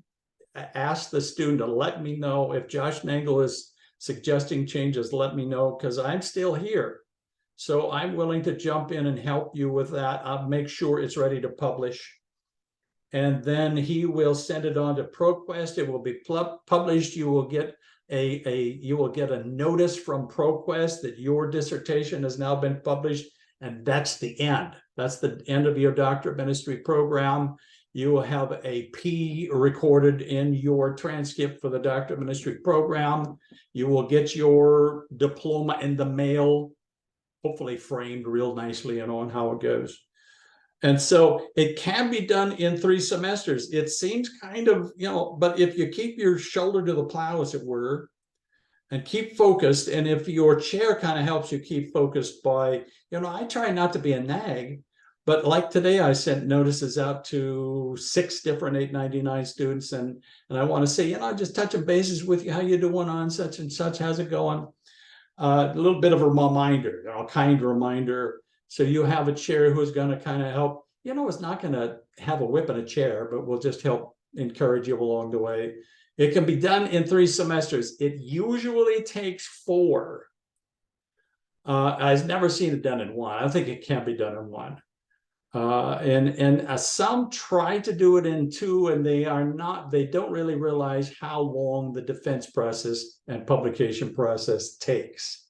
ask the student to let me know if Josh Nangle is suggesting changes. Let me know, because I'm still here. So I'm willing to jump in and help you with that. I'll make sure it's ready to publish. And then he will send it on to ProQuest. It will be published. You will get a notice from ProQuest that your dissertation has now been published, and that's the end. That's the end of your doctorate of ministry program. You will have a P recorded in your transcript for the doctorate of ministry program. You will get your diploma in the mail, hopefully framed real nicely, on how it goes. And so it can be done in 3 semesters. It seems kind of, but if you keep your shoulder to the plow, as it were, and keep focused, and if your chair kind of helps you keep focused by, I try not to be a nag, but like today, I sent notices out to 6 different 899 students, and I want to say, just touching bases with you, how you doing on such and such, how's it going? A little bit of a reminder, a kind reminder. So you have a chair who's going to kind of help, it's not going to have a whip and a chair, but will just help encourage you along the way. It can be done in 3 semesters. It usually takes 4. I've never seen it done in 1. I think it can be done in 1. And some try to do it in 2, and they don't really realize how long the defense process and publication process takes.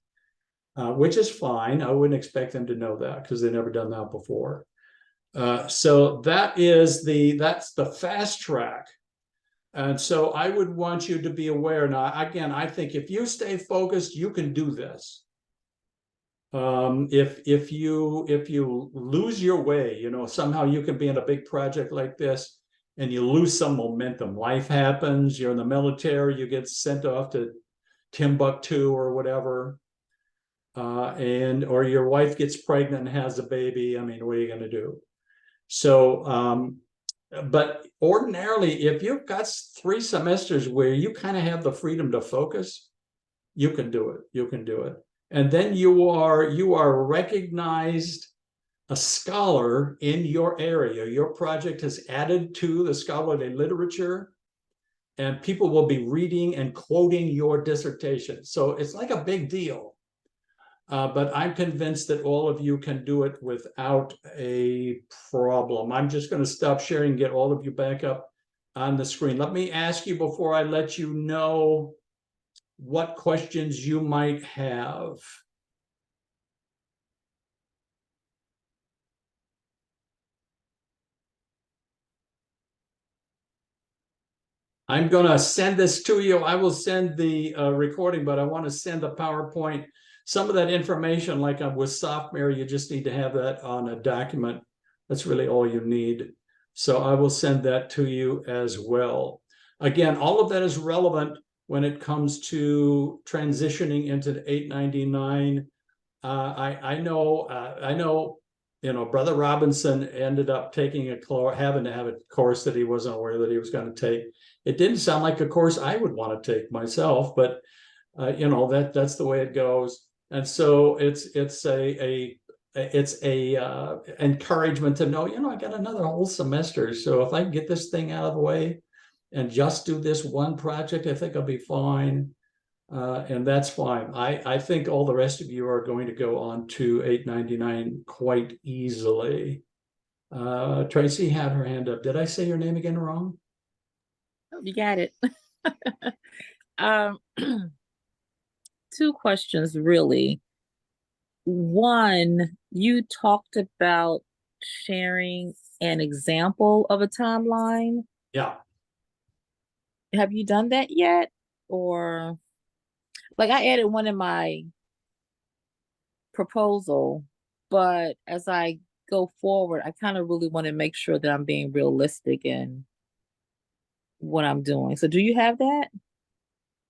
Which is fine. I wouldn't expect them to know that because they've never done that before. So that's the fast track. And so I would want you to be aware. Now, again, I think if you stay focused, you can do this. If you lose your way, somehow you can be in a big project like this and you lose some momentum. Life happens. You're in the military. You get sent off to Timbuktu or whatever. Or your wife gets pregnant and has a baby. I mean, what are you going to do? So, but ordinarily, if you've got 3 semesters where you kind of have the freedom to focus, you can do it. You can do it. And then you are recognized a scholar in your area. Your project has added to the scholarly literature. and people will be reading and quoting your dissertation. So it's like a big deal. But I'm convinced that all of you can do it without a problem. I'm just going to stop sharing and get all of you back up on the screen. Let me ask you before I let you know what questions you might have. I'm going to send this to you. I will send the recording, but I want to send the PowerPoint. Some of that information, like with software, you just need to have that on a document. That's really all you need. So I will send that to you as well. Again, all of that is relevant when it comes to transitioning into the 899. I know, you know, Brother Robinson ended up taking having to have a course that he wasn't aware that he was going to take. It didn't sound like a course I would want to take myself, but you know, that's the way it goes. And so it's a encouragement to know, you know, I got another whole semester. So if I can get this thing out of the way and just do this one project, I think I'll be fine. And that's fine. I think all the rest of you are going to go on to 899 quite easily. Tracy had her hand up. Did I say your name again wrong? Oh, you got it. Two questions, really. One, you talked about sharing an example of a timeline. Yeah. Have you done that yet? Or like I added one in my proposal, but as I go forward, I kind of really want to make sure that I'm being realistic in what I'm doing. So do you have that?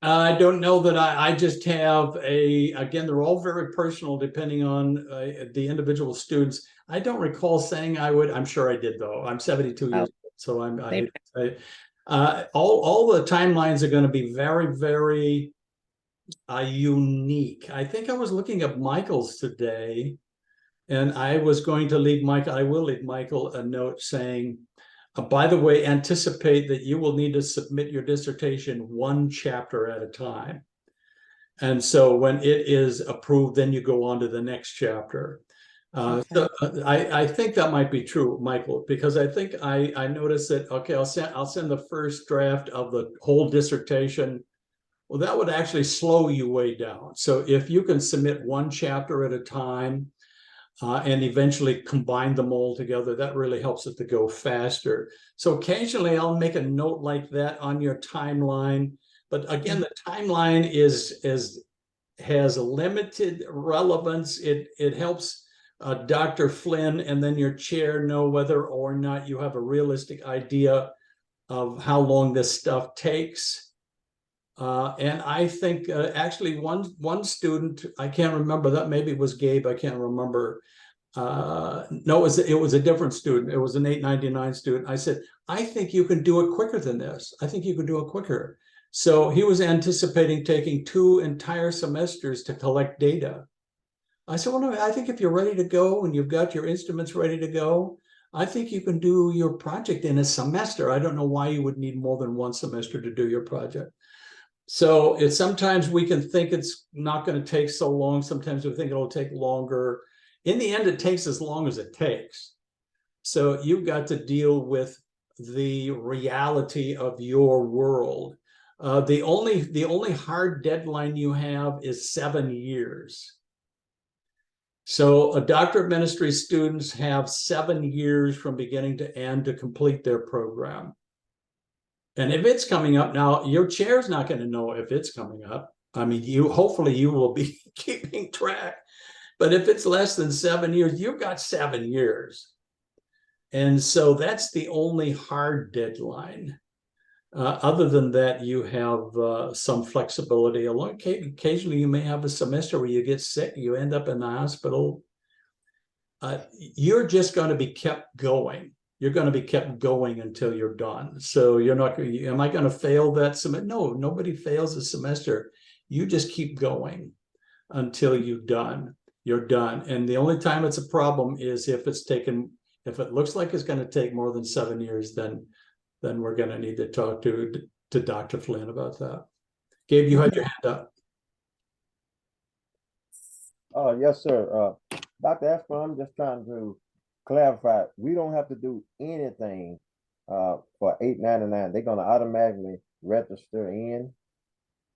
I don't know that I just have again, they're all very personal depending on the individual students. I don't recall saying I would. I'm sure I did though. I'm 72 years old, so all the timelines are going to be very, very unique. I think I was looking at Michael's today, and I was going to leave Michael. I will leave Michael a note saying, by the way, anticipate that you will need to submit your dissertation one chapter at a time. And so when it is approved, then you go on to the next chapter. Okay. So I think that might be true, Michael, because I think I noticed that, okay, I'll send the first draft of the whole dissertation. Well, that would actually slow you way down. So if you can submit one chapter at a time, and eventually combine them all together, that really helps it to go faster. So occasionally I'll make a note like that on your timeline. But again, the timeline has limited relevance. It helps Dr. Flynn and then your chair know whether or not you have a realistic idea of how long this stuff takes. And I think actually one student, I can't remember, that maybe it was Gabe, I can't remember. No, it was a different student. It was an 899 student. I said, I think you can do it quicker than this. I think you can do it quicker. So he was anticipating taking 2 entire semesters to collect data. I said, well, no, I think if you're ready to go and you've got your instruments ready to go, I think you can do your project in a semester. I don't know why you would need more than 1 semester to do your project. So sometimes we can think it's not going to take so long. Sometimes we think it'll take longer. In the end, it takes as long as it takes. So you've got to deal with the reality of your world. The only hard deadline you have is 7 years. So a Doctor of Ministry students have 7 years from beginning to end to complete their program. And if it's coming up now, your chair's not going to know if it's coming up. I mean, hopefully you will be keeping track. But if it's less than 7 years, you've got 7 years. And so that's the only hard deadline. Other than that, you have some flexibility. Occasionally, you may have a semester where you get sick, you end up in the hospital. You're just going to be kept going. You're going to be kept going until you're done. So you're not going to, am I going to fail that semester? No, nobody fails a semester. You just keep going until you're done. You're done. And the only time it's a problem is if it looks like it's going to take more than 7 years, then we're going to need to talk to to Dr. Flynn about that. Gabe, you had your hand up. Yes, sir. Dr. Asplund, I'm just trying to clarify, we don't have to do anything for 899. They're gonna automatically register in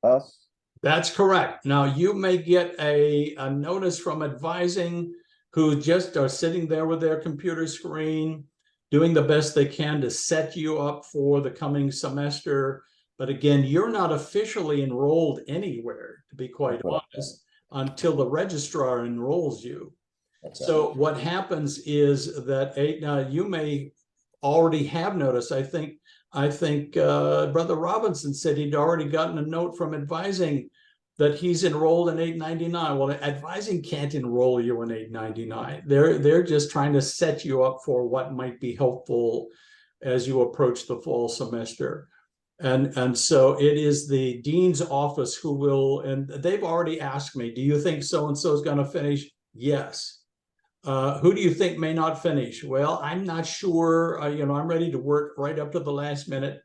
us. That's correct. Now, you may get a notice from advising who just are sitting there with their computer screen, doing the best they can to set you up for the coming semester. But again, you're not officially enrolled anywhere, to be quite honest, until the registrar enrolls you. Okay. So what happens is that you may already have notice. I think Brother Robinson said he'd already gotten a note from advising that he's enrolled in 899. Well, advising can't enroll you in 899. They're just trying to set you up for what might be helpful as you approach the fall semester. And so it is the dean's office who will, and they've already asked me, do you think so-and-so is going to finish? Yes. Who do you think may not finish? Well, I'm not sure. I'm ready to work right up to the last minute.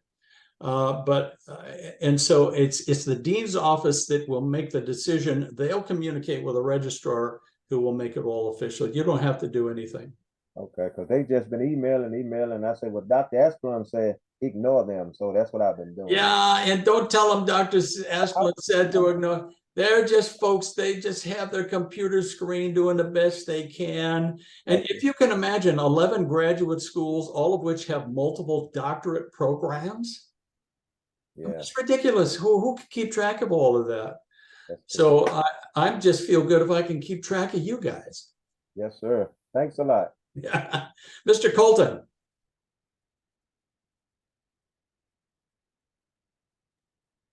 And so it's the dean's office that will make the decision. They'll communicate with a registrar who will make it all official. You don't have to do anything. Okay, because they just been emailing. I said, well, Dr. Asplund said ignore them. So that's what I've been doing. Yeah, and don't tell them Dr. Asplund said to ignore. They're just folks, they just have their computer screen doing the best they can. And if you can imagine 11 graduate schools, all of which have multiple doctorate programs. Yeah. It's ridiculous. Who can keep track of all of that? So I just feel good if I can keep track of you guys. Yes, sir. Thanks a lot. Yeah. Mr. Colton.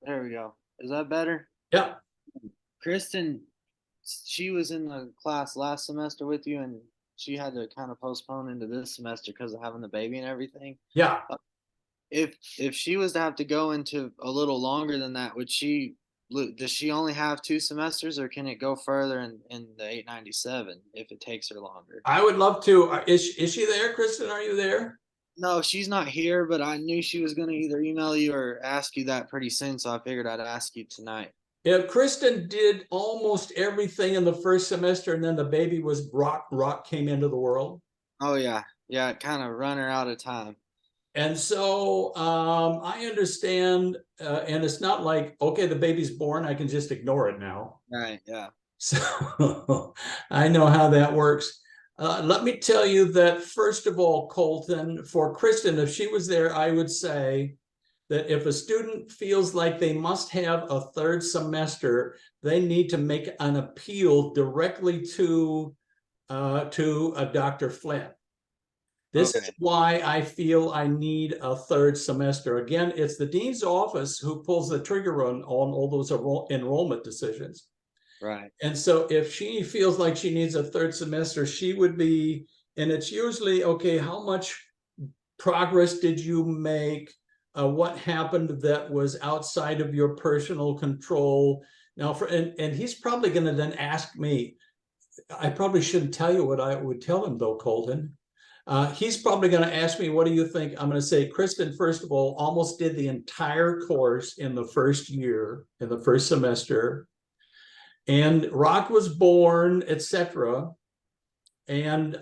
There we go. Is that better? Yeah. Kristen, she was in the class last semester with you, and she had to kind of postpone into this semester because of having the baby and everything. Yeah. If she was to have to go into a little longer than that, does she only have 2 semesters, or can it go further in the 897 if it takes her longer? I would love to. Is she there, Kristen? Are you there? No, she's not here, but I knew she was going to either email you or ask you that pretty soon, so I figured I'd ask you tonight. Yeah, Kristen did almost everything in the first semester, and then the baby was Rock came into the world. Oh yeah, it kind of run her out of time. And so I understand, and it's not like, okay, the baby's born, I can just ignore it now. Right, yeah. So I know how that works. Let me tell you that, first of all, Colton, for Kristen, if she was there, I would say that if a student feels like they must have a 3rd semester, they need to make an appeal directly to Dr. Flynn. This is why I feel I need a 3rd semester. Again, it's the dean's office who pulls the trigger on all those enrollment decisions. Right. And so if she feels like she needs a 3rd semester, she would be, and it's usually, okay, how much progress did you make? What happened that was outside of your personal control? Now, and he's probably going to then ask me, I probably shouldn't tell you what I would tell him though, Colton. He's probably going to ask me, what do you think? I'm going to say, Kristen, first of all, almost did the entire course in the first year, in the first semester. And Rock was born, etc. And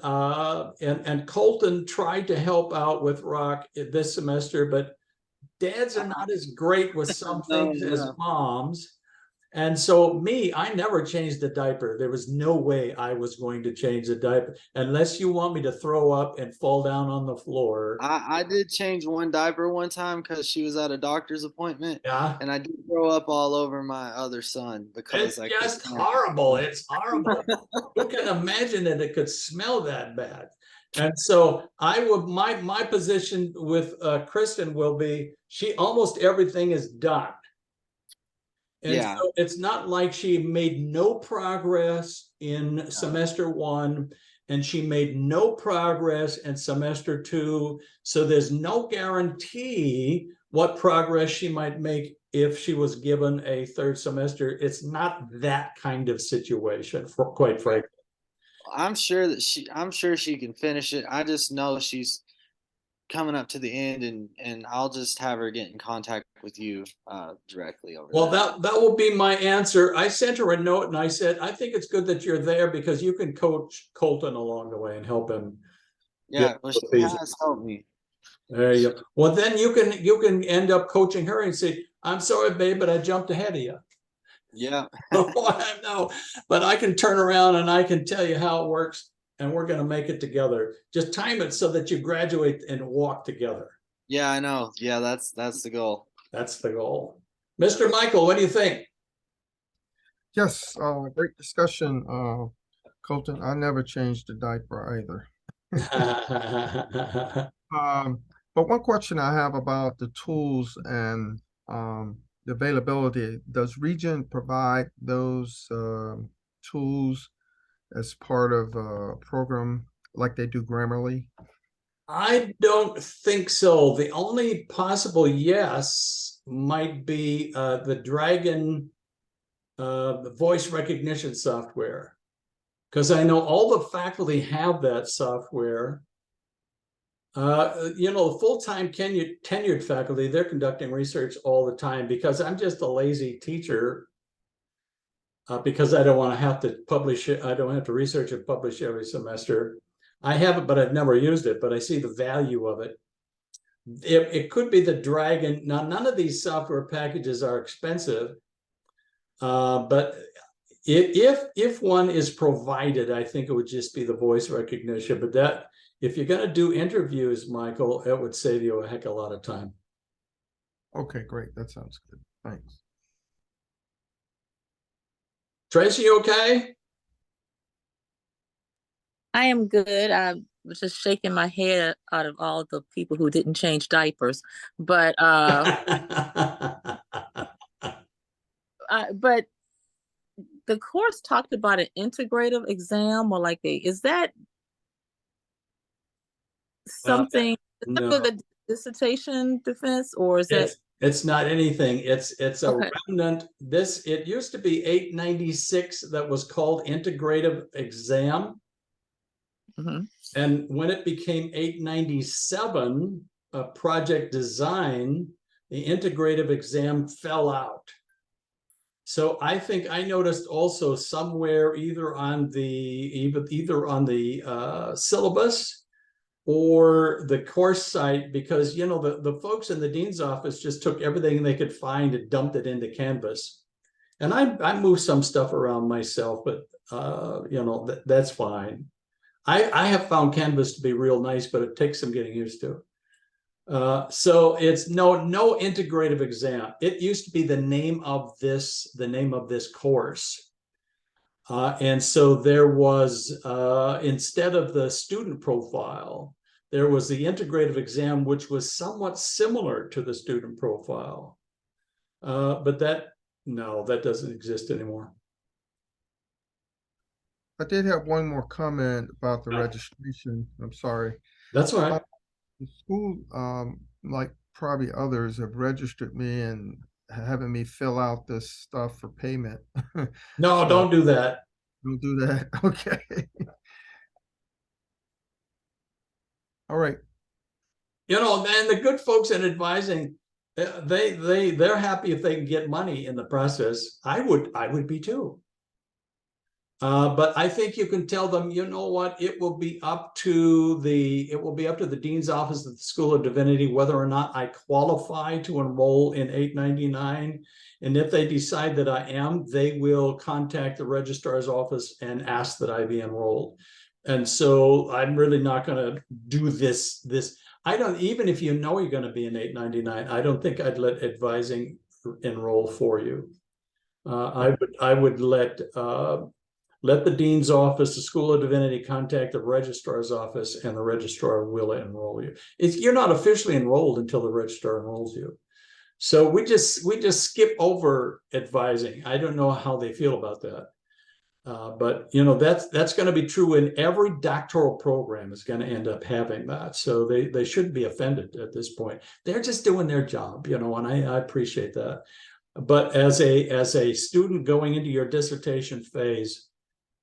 Colton tried to help out with Rock this semester, but dads are not as great with some things as moms. And so I never changed a diaper. There was no way I was going to change a diaper unless you want me to throw up and fall down on the floor. I did change one diaper one time because she was at a doctor's appointment. Yeah. And I did throw up all over my other son because it's just horrible. It's horrible. Who can imagine that it could smell that bad? And so my position with Kristen will be, almost everything is done. And so it's not like she made no progress in semester 1 and she made no progress in semester 2. So there's no guarantee what progress she might make if she was given a 3rd semester. It's not that kind of situation, quite frankly. I'm sure she can finish it. I just know coming up to the end, and I'll just have her get in contact with you directly over Well, there. that will be my answer. I sent her a note and I said, I think it's good that you're there because you can coach Colton along the way and help him. Yeah, well, she fees. has helped me. There you go. Well, then you can end up coaching her and say, I'm sorry, babe, but I jumped ahead of you. Yeah. No, but I can turn around and I can tell you how it works, and we're going to make it together. Just time it so that you graduate and walk together. Yeah, I know. Yeah, that's the goal. That's the goal. Mr. Michael, what do you think? Yes, great discussion, Colton. I never changed the diaper either. But one question I have about the tools and the availability, does Regent provide those tools as part of a program like they do Grammarly? I don't think so. The only possible yes might be the Dragon voice recognition software, because I know all the faculty have that software. You know, full-time tenured faculty, they're conducting research all the time because I'm just a lazy teacher. Because I don't want to have to publish it. I don't have to research and publish every semester. I have it, but I've never used it, but I see the value of it. It could be the Dragon. Now, none of these software packages are expensive, but if one is provided, I think it would just be the voice recognition. But that, if you're going to do interviews, Michael, it would save you a heck of a lot of time. Okay, great. That sounds good. Thanks. Tracy, you okay? I am good. I was just shaking my head out of all the people who didn't change diapers, but but the course talked about an integrative exam, or like is that something no. the dissertation defense, or is that? It's not anything. It's a Okay. remnant. It used to be 896 that was called integrative exam. Mhm. And when it became 897, project design, the integrative exam fell out. So I think I noticed also somewhere either on the syllabus or the course site, because you know the folks in the dean's office just took everything they could find and dumped it into Canvas. And I moved some stuff around myself, but you know, that's fine. I have found Canvas to be real nice, but it takes some getting used to. So it's no integrative exam. It used to be the name of this course. And so there was, instead of the student profile, there was the integrative exam, which was somewhat similar to the student profile. But that doesn't exist anymore. I did have one more comment about the registration. I'm sorry. That's all right. The school, like probably others, have registered me and having me fill out this stuff for payment. No, So, don't do that. don't do that. Okay. All right. You know, and the good folks in advising, they're happy if they can get money in the process. I would be too. But I think you can tell them, you know what, it will be up to the dean's office at the School of Divinity whether or not I qualify to enroll in 899. And if they decide that I am, they will contact the registrar's office and ask that I be enrolled. And so I'm really not going to do this. I don't, even if you know you're going to be in 899, I don't think I'd let advising enroll for you. I would let the dean's office, the School of Divinity, contact the registrar's office, and the registrar will enroll you. You're not officially enrolled until the registrar enrolls you. So we just skip over advising. I don't know how they feel about that. But you know, that's going to be true in every doctoral program is going to end up having that. So they shouldn't be offended at this point. They're just doing their job, you know, and I appreciate that. But as a student going into your dissertation phase,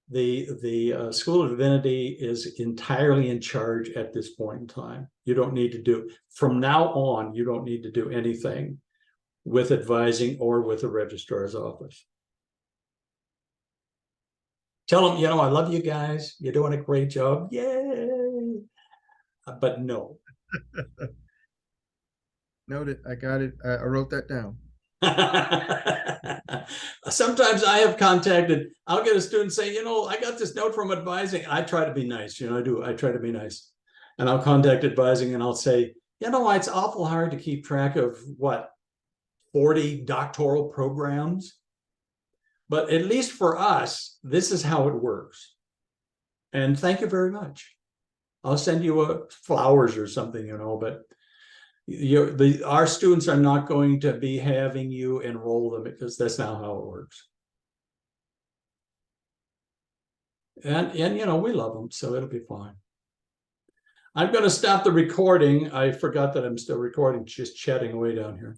The School of Divinity is entirely in charge at this point in time. You don't need to do, from now on, you don't need to do anything with advising or with the registrar's office. Tell them, I love you guys. You're doing a great job. Yay. But no. Noted. I got it. I wrote that down. Sometimes I have contacted, I'll get a student saying, I got this note from advising. I try to be nice, I try to be nice. And I'll contact advising and I'll say, it's awful hard to keep track of 40 doctoral programs. But at least for us, this is how it works. And thank you very much. I'll send you flowers or something, but our students are not going to be having you enroll them because that's not how it works. And we love them, so it'll be fine. I'm going to stop the recording. I forgot that I'm still recording, just chatting away down here.